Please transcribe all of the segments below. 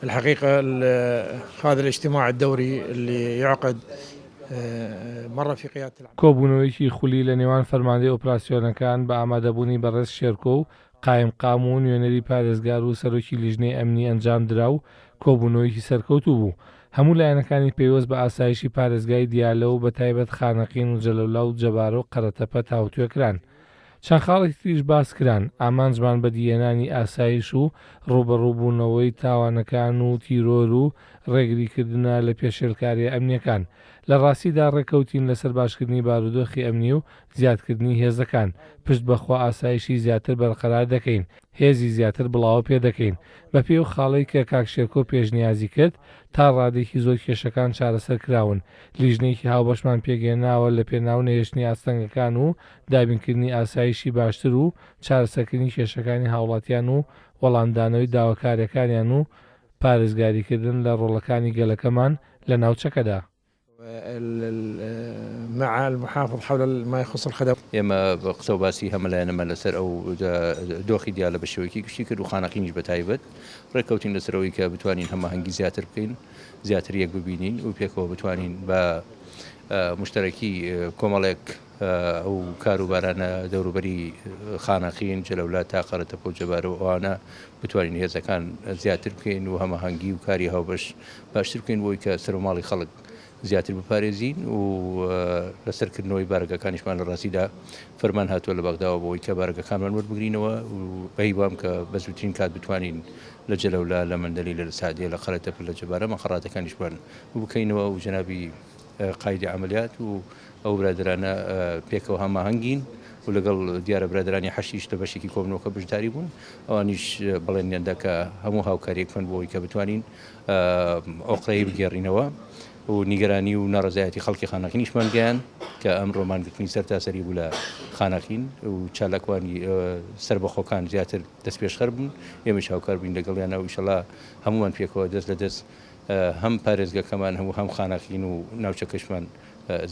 الحقيقة هذا الاجتماع الدوري اللي يعقد مرة في قيادة العمل کۆبوونەوەیەکی خولی لە نێوان فەرماندەی ئۆپراسیۆنەکان بە ئامادەبوونی بەڕێز شێرکۆ و قایمقام و نوێنەری پارێزگار و سەرۆکی لیژنەی ئەمنی ئەنجام درا و کۆبوونەوەیەکی سەرکەوتوو بوو. هەموو لایەنەکانی پێوەست بە ئاسایشی پارێزگای دیالە و بەتایبەت خانەقین و جەلەولا و جەبارە و قەرەتەپە تاوتوێکران. چەند خاڵێکی تریش باس کران، ئامانجمان بە دیێنانی ئاسایش و ڕوبەڕووبوونەوەی تاوانەکان و تیرۆر و ڕێگریکردنە لە پێشێلکاریە ئەمنیەکان. لە ڕاستیدا ڕێکەوتین لەسەر باشکردنی بارودۆخی ئەمنی و زیادکردنی هێزەکان، پشت بەخوا ئاسایشی زیاتر بەرقەرار دەکەین، هێزی زیاتر بڵاو پێ دەکەین. بە پێی و خاڵەی کە کاک شێرکۆ پێشنیازی کرد تا ڕادێکی زۆر کێشەکان چارەسەر کراون. لیژنەیەکی هاوبەشمان پێگەێناوە لە پێناو نەهێشتنی ئاستەنگەکان و دابینکردنی ئاسایشی باشتر و چارەسەرکردنی کێشەکانی هاوڵاتیان و وەڵامدانەوەی داواکاریەکانیان و پارێزگاریکردن لە ڕۆڵەکانی گەلەکەمان لە ناوچەکەدا. مع المحافظ حول ما يخص الخدمات. ئێمە بە قسە و باسی هەمەلایەنەمە لەسەر ئەو دۆخی دیالە بە شێوەیەکی گشتی کرد و خانەقینیش بەتایبەت ڕێکەوتین لەسەرەوەی کە بتوانین هەماهەنگی زیاتر بکەین، زیاتر یەک ببینین و پێکەوە بتوانین بە مشتەرەکی کۆمەڵێک ئەو کاروبارانە دەوروبەری خانەقین جەلەولا تا قەرەتەپە و جەبارە و ئەوانە بتوانین هێزەکان زیاتر بکەین و هەماهەنگی و کاری هاوبەش باشتر بکەین بۆی کە سەرۆماڵی خەڵک زیاتر بپارێزین و لەسەرکردنەوەی بارگەکانیشمان لە ڕاستیدا فەرمان هاتووە لە بەغداوە بۆی کە بارگەکانمان وەربگرینەوە و بەهیوام کە بە زووترین کات بتوانین لە جەلەولا لە مەندەلی لە سعدیە لە قەرەتەپە لە جەبارە مەخەڕاتەکانیشمان بکەینەوە و جەنابی قایدی عملیات و ئەو برادرانە پێکەوە هەماهەنگین و لەگەڵ دیارە برادرانی حەشیش لە بەشێکی کۆبنەوەکە بژداری بوون ئەوانیش بڵێنیاندا کە هەموو هاوکاریەکمان بۆی کە بتوانین ئۆقرەی بگێڕینەوە و نیگەرانی و ناڕزایەتی خەڵکی خانەقینیشمان گەیان کە ئەم ڕۆمانگرتنی سەر تاسەری بوو لە خانەقین و چالاکوانی سربەخۆکان زیاتر دەست پێشخەر بوون. ئێمەش هاوکار بووین لەگەڵیانە و ئینشەڵا هەموومان پێکەوە دەست لە دەست هەم پارێزگەکەمان هەموو هەم خانەقین و ناوچەکەشمان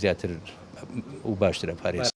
زیاتر و باشترە پارێز.